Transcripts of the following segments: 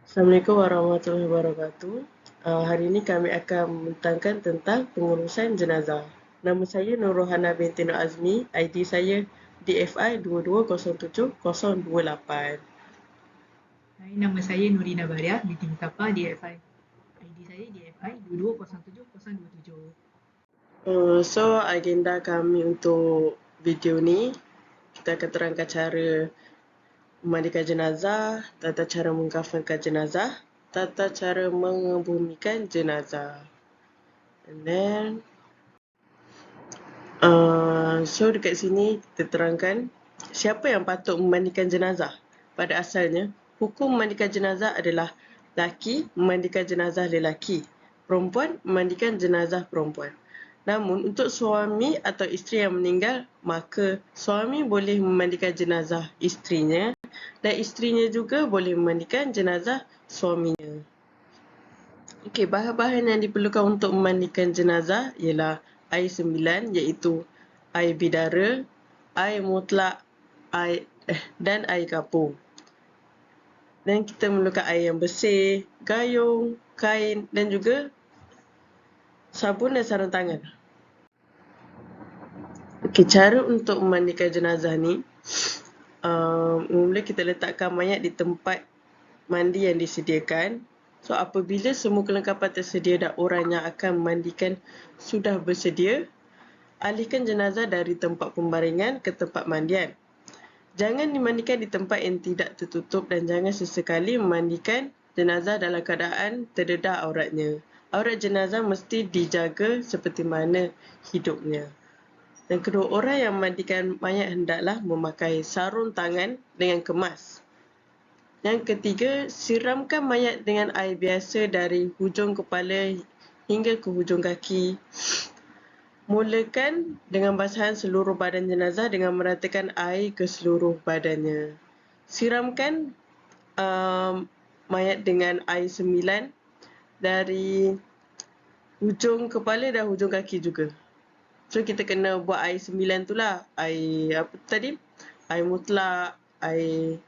Assalamualaikum warahmatullahi wabarakatuh. Hari ini kami akan membentangkan tentang pengurusan jenazah. Nama saya Nur Rohana binti Nur Azmi, ID saya DFI 2207-028. Hai, nama saya Nurina Baria binti Mustafa DFI. ID saya DFI 2207-027. So, agenda kami untuk video ni, kita akan terangkan cara memandikan jenazah, tata cara mengkafankan jenazah, tata cara mengebumikan jenazah. And then, so dekat sini kita terangkan siapa yang patut memandikan jenazah. Pada asalnya, hukum memandikan jenazah adalah lelaki memandikan jenazah lelaki, perempuan memandikan jenazah perempuan. Namun untuk suami atau isteri yang meninggal, maka suami boleh memandikan jenazah isterinya dan isterinya juga boleh memandikan jenazah suaminya. Okey, bahan-bahan yang diperlukan untuk memandikan jenazah ialah air 9 iaitu air bidara, air mutlak, dan air kapur. Dan kita memerlukan air yang bersih, gayung, kain dan juga sabun dan sarung tangan. Okey, cara untuk memandikan jenazah ni, mula kita letakkan mayat di tempat mandi yang disediakan. So, apabila semua kelengkapan tersedia dan orang yang akan memandikan sudah bersedia, alihkan jenazah dari tempat pembaringan ke tempat mandian. Jangan dimandikan di tempat yang tidak tertutup dan jangan sesekali memandikan jenazah dalam keadaan terdedah auratnya. Aurat jenazah mesti dijaga seperti mana hidupnya. Dan kedua orang yang memandikan mayat hendaklah memakai sarung tangan dengan kemas. Yang ketiga, siramkan mayat dengan air biasa dari hujung kepala hingga ke hujung kaki. Mulakan dengan basahan seluruh badan jenazah dengan meratakan air ke seluruh badannya. Siramkan mayat dengan air 9 dari hujung kepala dan hujung kaki juga. So, kita kena buat air 9 tu lah. Air apa tadi? Air mutlak, air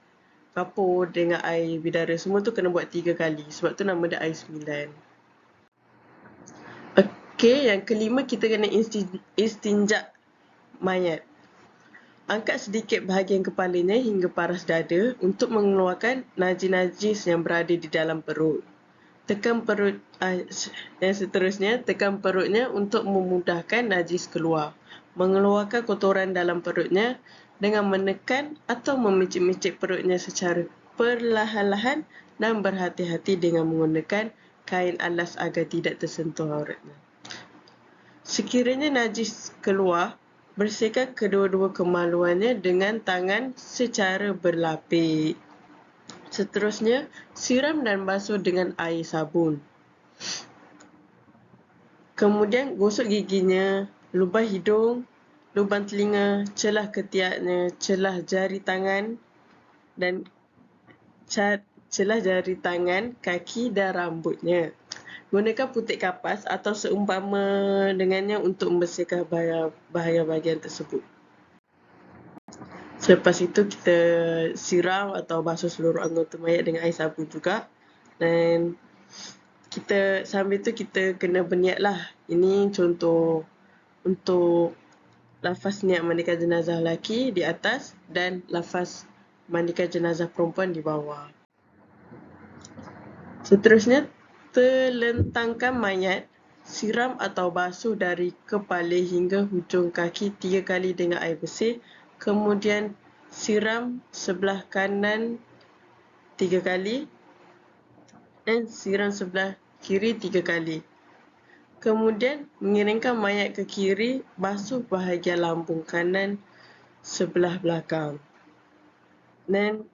kapur dengan air bidara. Semua tu kena buat 3 kali. Sebab tu nama dia air 9. Okey, yang kelima kita kena istinja mayat. Angkat sedikit bahagian kepalanya hingga paras dada untuk mengeluarkan najis-najis yang berada di dalam perut. Tekan perut, yang seterusnya, tekan perutnya untuk memudahkan najis keluar. Mengeluarkan kotoran dalam perutnya dengan menekan atau memicik-micik perutnya secara perlahan-lahan dan berhati-hati dengan menggunakan kain alas agar tidak tersentuh auratnya. Sekiranya najis keluar, bersihkan kedua-dua kemaluannya dengan tangan secara berlapik. Seterusnya, siram dan basuh dengan air sabun. Kemudian, gosok giginya, lubang hidung, lubang telinga, celah ketiaknya, celah jari tangan dan celah jari tangan, kaki dan rambutnya. Gunakan putik kapas atau seumpama dengannya untuk membersihkan bahaya bahagian tersebut. Selepas itu kita siram atau basuh seluruh anggota mayat dengan air sabun juga. Dan sambil tu kita kena berniatlah. Ini contoh untuk lafaz niat mandikan jenazah lelaki di atas dan lafaz mandikan jenazah perempuan di bawah. Seterusnya, terlentangkan mayat, siram atau basuh dari kepala hingga hujung kaki 3 kali dengan air bersih. Kemudian siram sebelah kanan 3 kali dan siram sebelah kiri 3 kali. Kemudian mengiringkan mayat ke kiri, basuh bahagian lambung kanan sebelah belakang. Dan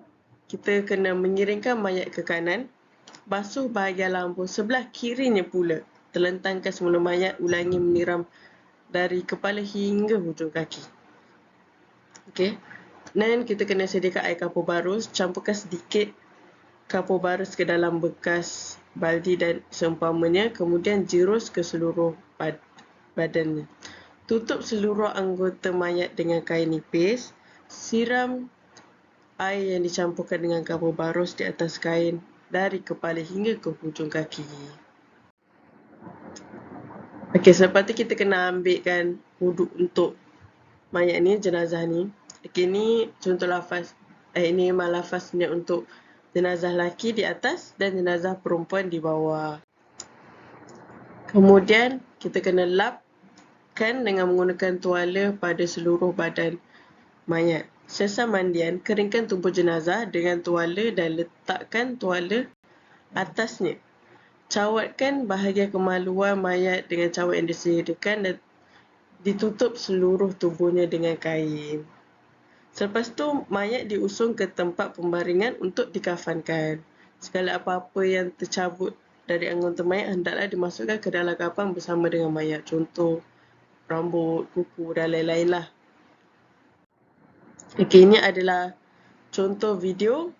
kita kena mengiringkan mayat ke kanan, basuh bahagian lambung sebelah kirinya pula. Terlentangkan semula mayat, ulangi menyiram dari kepala hingga hujung kaki. Okey. Dan kita kena sediakan air kapur barus, campurkan sedikit kapur barus ke dalam bekas baldi dan seumpamanya, kemudian jirus ke seluruh badannya. Tutup seluruh anggota mayat dengan kain nipis, siram air yang dicampurkan dengan kapur barus di atas kain dari kepala hingga ke hujung kaki. Okey, selepas tu kita kena ambilkan wuduk untuk mayat ni, jenazah ni. Okey, ni contoh lafaz. Ini memang lafaznya untuk jenazah lelaki di atas dan jenazah perempuan di bawah. Kemudian kita kena lapkan dengan menggunakan tuala pada seluruh badan mayat. Selesai mandian, keringkan tubuh jenazah dengan tuala dan letakkan tuala atasnya. Cawatkan bahagian kemaluan mayat dengan cawat yang disediakan dan ditutup seluruh tubuhnya dengan kain. Selepas tu, mayat diusung ke tempat pembaringan untuk dikafankan. Segala apa-apa yang tercabut dari anggota mayat hendaklah dimasukkan ke dalam kafan bersama dengan mayat. Contoh, rambut, kuku dan lain-lain lah. Okey, ini adalah contoh video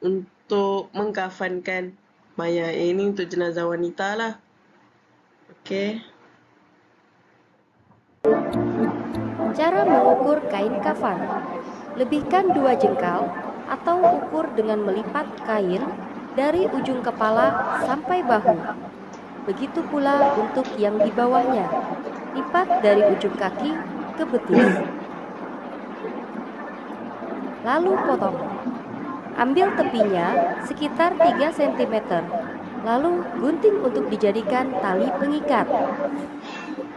untuk mengkafankan mayat. Ini untuk jenazah wanita lah. Okey. Cara mengukur kain kafan. Lebihkan 2 jengkal atau ukur dengan melipat kain dari ujung kepala sampai bahu. Begitu pula untuk yang di bawahnya. Lipat dari ujung kaki ke betis. Lalu potong. Ambil tepinya sekitar 3 cm. Lalu gunting untuk dijadikan tali pengikat.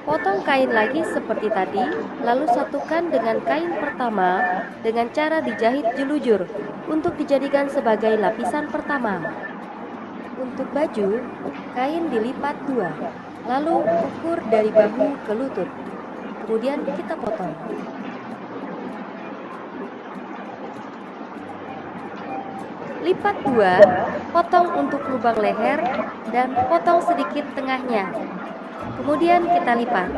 Potong kain lagi seperti tadi, lalu satukan dengan kain pertama dengan cara dijahit jelujur untuk dijadikan sebagai lapisan pertama. Untuk baju, kain dilipat 2, lalu ukur dari bahu ke lutut. Kemudian kita potong. Lipat 2, potong untuk lubang leher dan potong sedikit tengahnya. Kemudian kita lipat.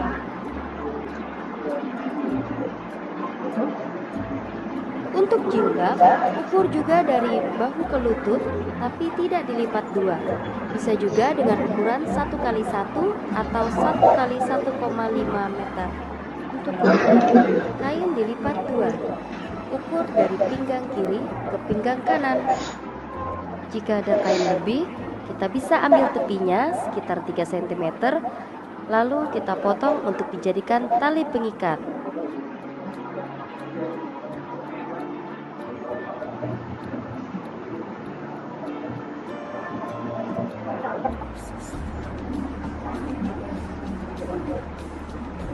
Untuk jilbab, ukur juga dari bahu ke lutut, tapi tidak dilipat 2. Bisa juga dengan ukuran 1x1 atau 1x1,5 meter. Untuk kain dilipat 2. Ukur dari pinggang kiri ke pinggang kanan. Jika ada kain lebih, kita bisa ambil tepinya sekitar 3 cm, lalu kita potong untuk dijadikan tali pengikat.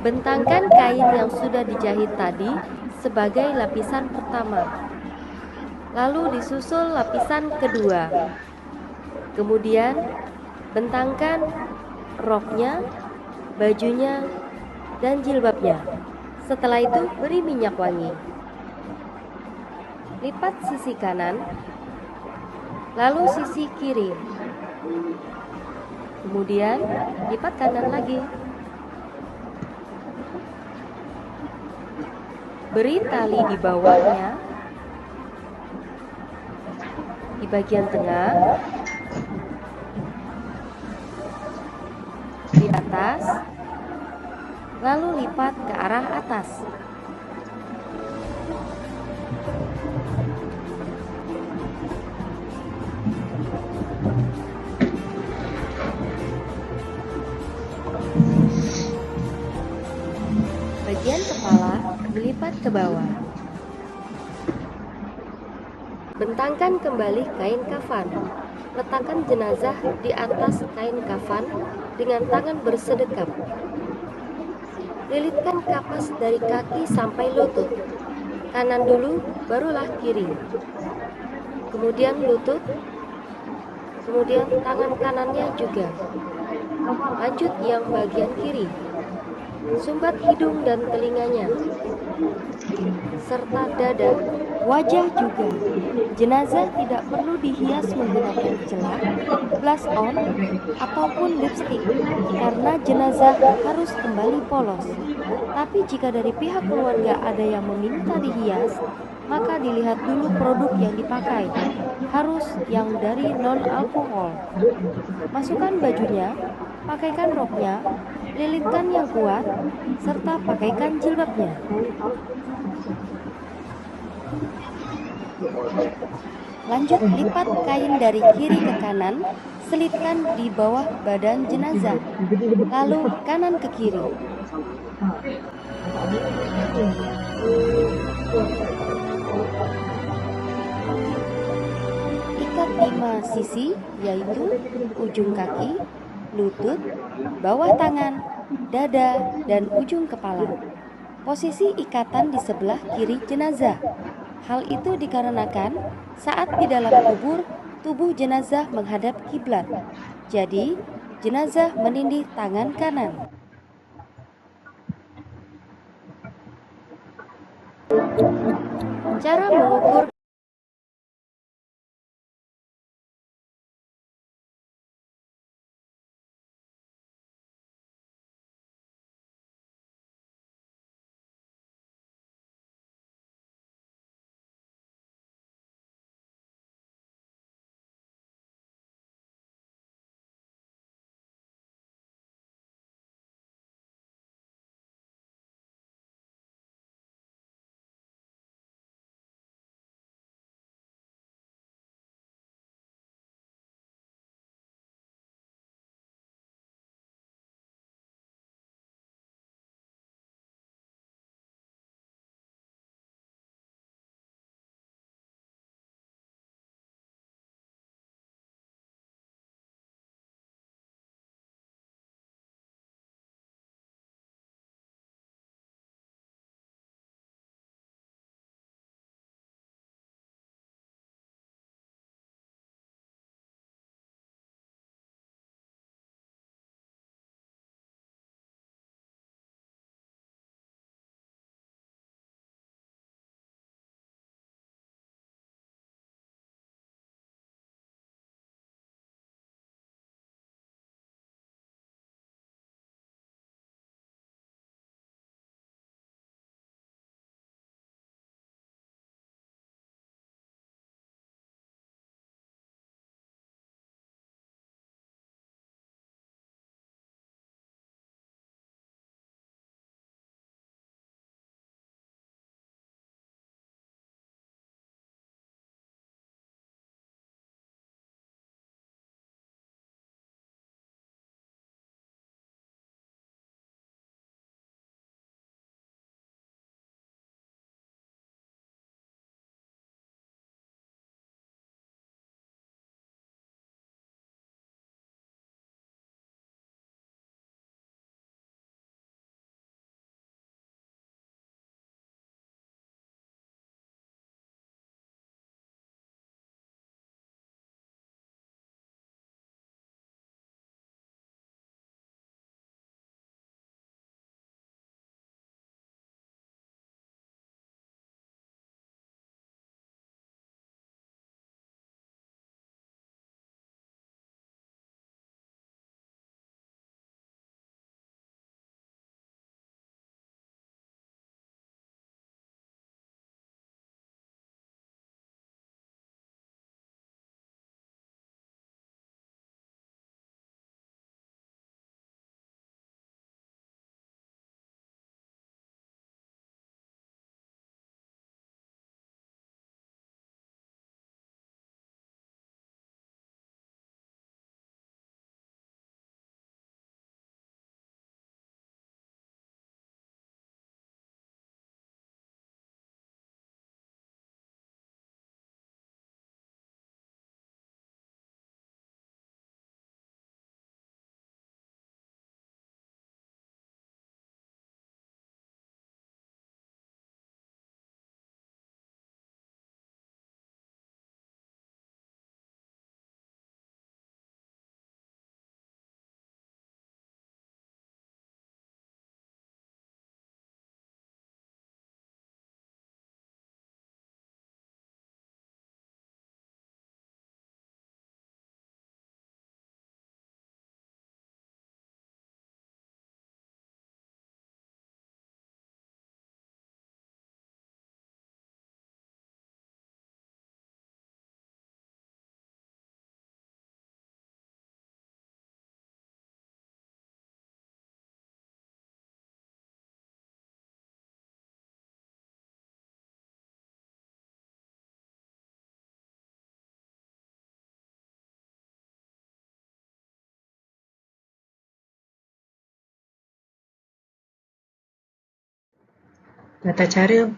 Bentangkan kain yang sudah dijahit tadi sebagai lapisan pertama. Lalu disusul lapisan kedua. Kemudian bentangkan roknya, bajunya, dan jilbabnya. Setelah itu beri minyak wangi. Lipat sisi kanan, lalu sisi kiri. Kemudian lipat kanan lagi. Beri tali di bawahnya, di bagian tengah, di atas, lalu lipat ke arah atas. Bagian kepala dilipat ke bawah. Bentangkan kembali kain kafan. Letakkan jenazah di atas kain kafan dengan tangan bersedekap. Lilitkan kapas dari kaki sampai lutut. Kanan dulu, barulah kiri. Kemudian lutut. Kemudian tangan kanannya juga. Lanjut yang bagian kiri. Sumbat hidung dan telinganya, serta dada, wajah juga. Jenazah tidak perlu dihias menggunakan celak, blush on, ataupun lipstick karena jenazah harus kembali polos. Tapi jika dari pihak keluarga ada yang meminta dihias, maka dilihat dulu produk yang dipakai. Harus yang dari non-alkohol. Masukkan bajunya, pakaikan roknya, lilitkan yang kuat, serta pakaikan jilbabnya. Lanjut lipat kain dari kiri ke kanan, selipkan di bawah badan jenazah, lalu kanan ke kiri. Ikat 5 sisi, yaitu ujung kaki, lutut, bawah tangan, dada, dan ujung kepala. Posisi ikatan di sebelah kiri jenazah. Hal itu dikarenakan saat di dalam kubur, tubuh jenazah menghadap kiblat. Jadi, jenazah menindih tangan kanan. Cara mengukur Tata cara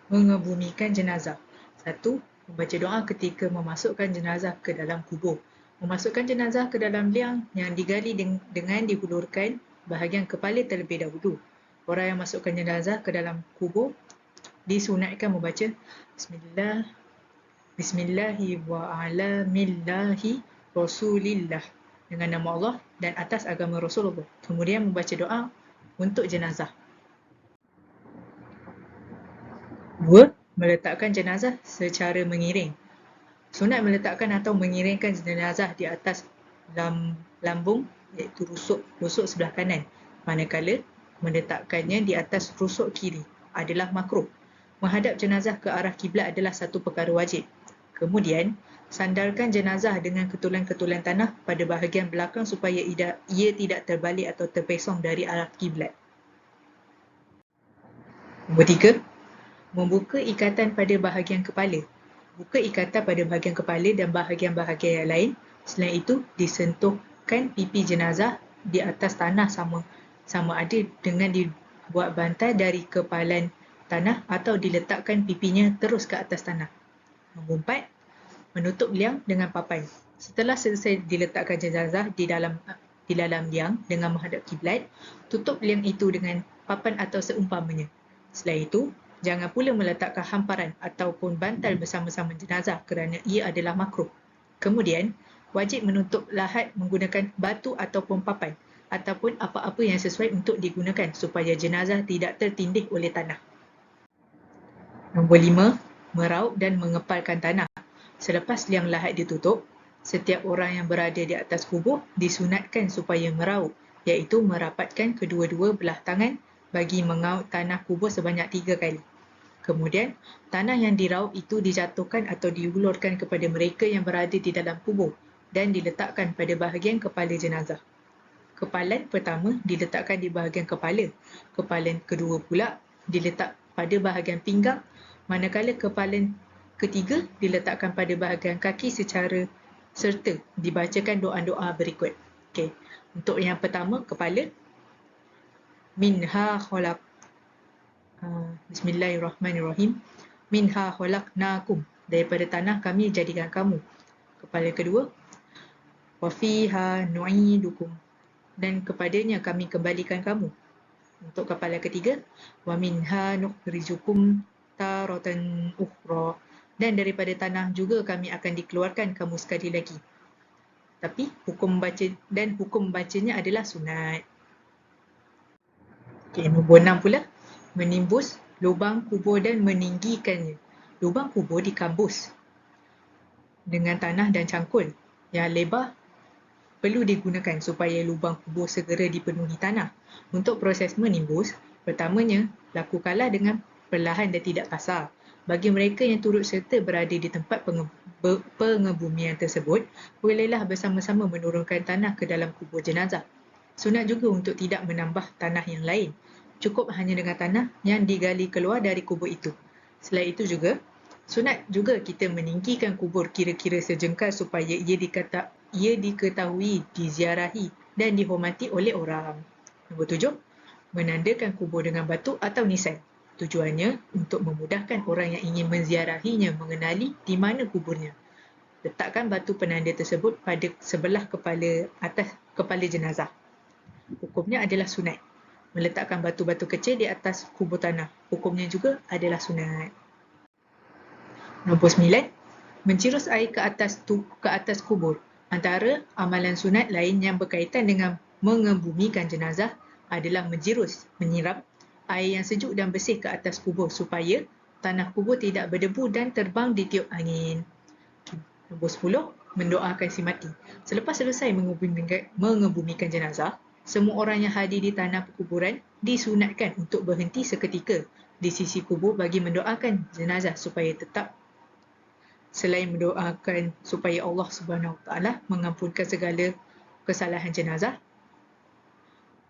mengebumikan jenazah. 1. Membaca doa ketika memasukkan jenazah ke dalam kubur. Memasukkan jenazah ke dalam liang yang digali dengan dihulurkan bahagian kepala terlebih dahulu. Orang yang masukkan jenazah ke dalam kubur disunatkan membaca Bismillahi wa ala millahi Rasulillah, dengan nama Allah dan atas agama Rasulullah. Kemudian membaca doa untuk jenazah. 2. Meletakkan jenazah secara mengiring. Sunat meletakkan atau mengiringkan jenazah di atas lambung, iaitu rusuk sebelah kanan, manakala meletakkannya di atas rusuk kiri adalah makruh. Menghadap jenazah ke arah kiblat adalah satu perkara wajib. Kemudian, sandarkan jenazah dengan ketulan-ketulan tanah pada bahagian belakang supaya ia tidak terbalik atau terpesong dari arah kiblat. Nombor 3. Membuka ikatan pada bahagian kepala. Buka ikatan pada bahagian kepala dan bahagian-bahagian yang lain. Selain itu, disentuhkan pipi jenazah di atas tanah sama ada dengan dibuat bantal dari kepalan tanah atau diletakkan pipinya terus ke atas tanah. Nombor 4. Menutup liang dengan papan. Setelah selesai diletakkan jenazah di dalam liang dengan menghadap kiblat, tutup liang itu dengan papan atau seumpamanya. Selain itu, jangan pula meletakkan hamparan ataupun bantal bersama-sama jenazah kerana ia adalah makruh. Kemudian, wajib menutup lahat menggunakan batu ataupun papan ataupun apa-apa yang sesuai untuk digunakan supaya jenazah tidak tertindih oleh tanah. Nombor 5. Meraup dan mengepalkan tanah. Selepas liang lahat ditutup, setiap orang yang berada di atas kubur disunatkan supaya meraup, iaitu merapatkan kedua-dua belah tangan bagi mengaut tanah kubur sebanyak 3 kali. Kemudian, tanah yang diraup itu dijatuhkan atau dihulurkan kepada mereka yang berada di dalam kubur dan diletakkan pada bahagian kepala jenazah. Kepalan pertama diletakkan di bahagian kepala, kepalan kedua pula diletak pada bahagian pinggang, manakala kepalan ketiga diletakkan pada bahagian kaki serta dibacakan doa-doa berikut. Okey, untuk yang pertama, kepala. Minha khalaq. Bismillahirrahmanirrahim. Minha khalaqnakum. Daripada tanah kami jadikan kamu. Kepala kedua. Wa fiha nu'idukum. Dan kepadanya kami kembalikan kamu. Untuk kepala ketiga. Wa minha nukhrijukum taratan ukhra. Dan daripada tanah juga kami akan dikeluarkan kamu sekali lagi. Tapi hukum membacanya adalah sunat. Okey, nombor 6 pula. Menimbus lubang kubur dan meninggikannya. Lubang kubur dikambus dengan tanah dan cangkul yang lebar perlu digunakan supaya lubang kubur segera dipenuhi tanah. Untuk proses menimbus, pertamanya lakukanlah dengan perlahan dan tidak kasar. Bagi mereka yang turut serta berada di tempat pengebumian tersebut, bolehlah bersama-sama menurunkan tanah ke dalam kubur jenazah. Sunat juga untuk tidak menambah tanah yang lain. Cukup hanya dengan tanah yang digali keluar dari kubur itu. Selain itu juga, sunat juga kita meninggikan kubur kira-kira sejengkal supaya ia diketahui, diziarahi dan dihormati oleh orang. Nombor 7. Menandakan kubur dengan batu atau nisan. Tujuannya untuk memudahkan orang yang ingin menziarahinya mengenali di mana kuburnya. Letakkan batu penanda tersebut pada sebelah atas kepala jenazah. Hukumnya adalah sunat. Meletakkan batu-batu kecil di atas kubur tanah. Hukumnya juga adalah sunat. Nombor 9. Mencirus air ke atas kubur. Antara amalan sunat lain yang berkaitan dengan mengebumikan jenazah adalah menyiram air yang sejuk dan bersih ke atas kubur supaya tanah kubur tidak berdebu dan terbang ditiup angin. Nombor 10. Mendoakan si mati. Selepas selesai mengebumikan jenazah, semua orang yang hadir di tanah perkuburan disunatkan untuk berhenti seketika di sisi kubur bagi mendoakan jenazah supaya tetap selain mendoakan supaya Allah Subhanahu Wa Taala mengampunkan segala kesalahan jenazah.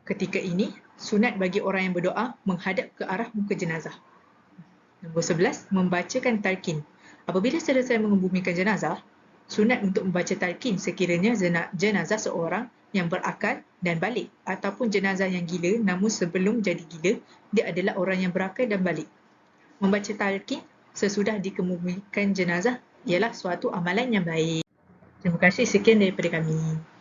Ketika ini, sunat bagi orang yang berdoa menghadap ke arah muka jenazah. Nombor 11. Membacakan talqin. Apabila selesai mengebumikan jenazah, sunat untuk membaca talqin sekiranya jenazah seorang yang berakal dan balik, ataupun jenazah yang gila namun sebelum jadi gila, dia adalah orang yang berakal dan balik. Membaca talqin sesudah dikemumikan jenazah ialah suatu amalan yang baik. Terima kasih, sekian daripada kami.